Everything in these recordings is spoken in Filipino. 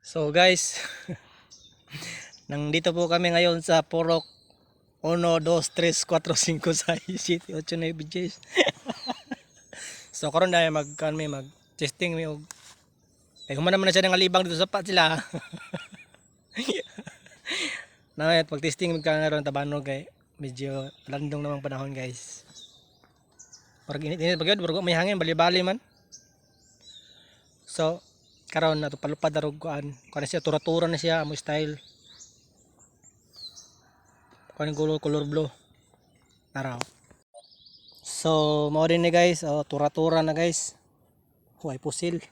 So guys, nandito po kami ngayon sa Purok 1, 2, 3, 4, 5, 6, 7, 8, 9, 10. So karon na mag testing mi og humana man na siya ng alibang dito sa pat sila. Na pag testing magkakaroon tabanog kay medyo landong namang panahon guys. Parang init-init pag may hangin bali-bali man. So karon nato palupad darog kuan siya tura-tura na siya amo style kuan color blue naraw. So mao din ni guys, tura-tura na guys, huwag pusil.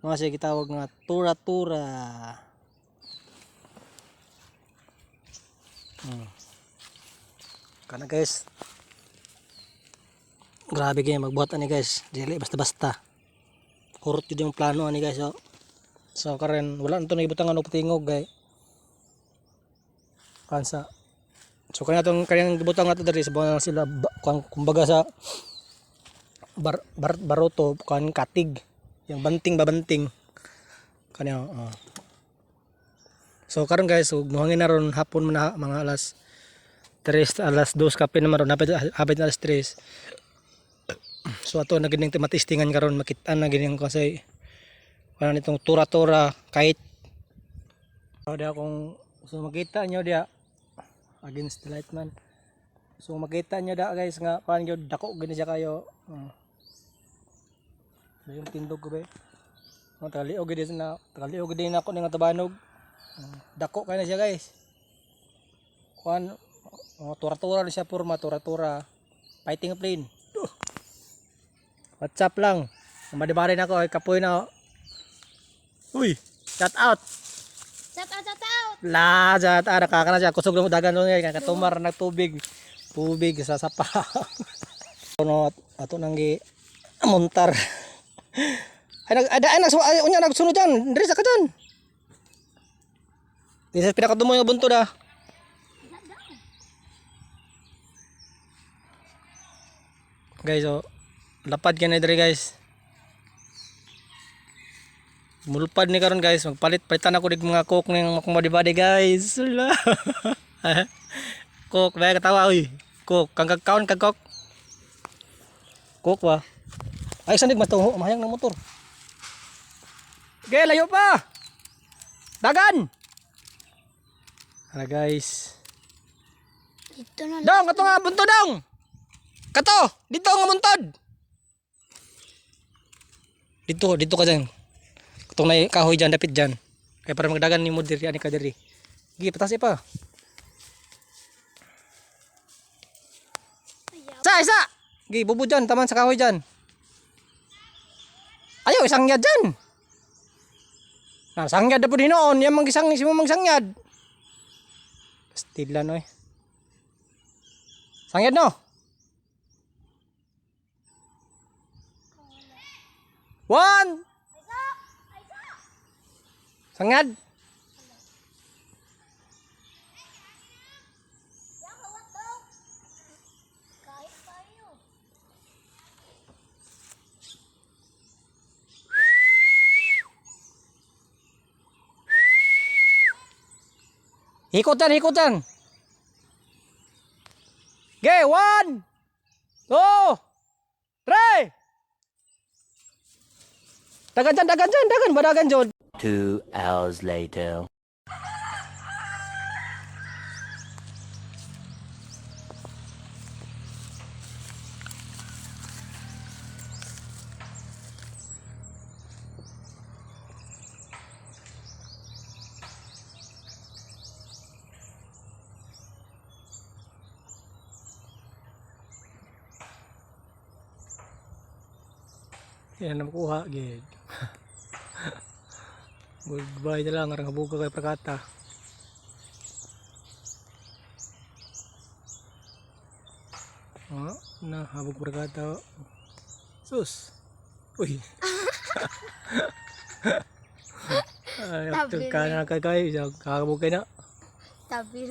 Mga siya gitawag nga tura-tura. Kana guys, grabe kayo magbuhat ani guys, dili basta-basta. Kurot yun yung plano ani guys. So karen wala nito nagibutangan og tingog gay kansa. So kanya tong kanyang gibutang nato diri sa sila kumbaga sa baroto kan katig yung banting kanya. So karon guys, nuhangin na ron hapon man mga alas 3 alas 2 kape naman ron hapit na alas 3. So ato na gining matistingan karon makita na gining kasi wala nitong tura-tura kahit dia kung so makita nyo dia against the light man. So makita nyo da guys nga paano gyud dako gani siya kayo. Yung tindog ko ba? Tagaliog gid na ako ning tabanog. Dako kay na siya guys. Kuan tura-tura na siya porma, tura-tura. Fighting plane. WhatsApp lang. Madibari na ako ay kapoy na. Uy, shout out. Shout out. La, shout out. Nakakana siya. Kusog na mo dagan nun ngayon. Katumar na tubig. Tubig sa sapa. Ato nang montar. Ay nagsunod dyan. Diri sa ka dyan. Di sa pinakadumo yung bunto na. Guys, lapad ka na diri guys. Mulpad ni karon guys, palitan ako dig mga coke ning makumadi-badi guys. Sula. Coke ba katawa oy. Coke kang kagkaon kag coke. Coke ba? Ay sandig matungo, mahayang ng motor. Okay, layo pa. Dagan. Hala guys. Dito na. Dong, kato nga bunto dong. Kato, dito nga buntod. Dito ka dyan. Katong na kahoy dyan, dapit dyan. Kaya para magdagan ni mo diri, ani ka diri. Sige, patasi pa. Isa! Sige, bubo dyan, taman sa kahoy dyan. Ayaw, isang yad dyan. Sangyad na po din noon, yan mangsangyad. Stila no eh. Sangyad no? One! Sangyad! Hikutan. Okay, 1, 2, 3. Dagan, badagan jod. 2 hours later. Yan na makuha gid. Goodbye na lang, arang habuga kay prakata. Na habog prakata. Sus. Uy. Ay, aktor ka na kay kakabog kay na. Tabi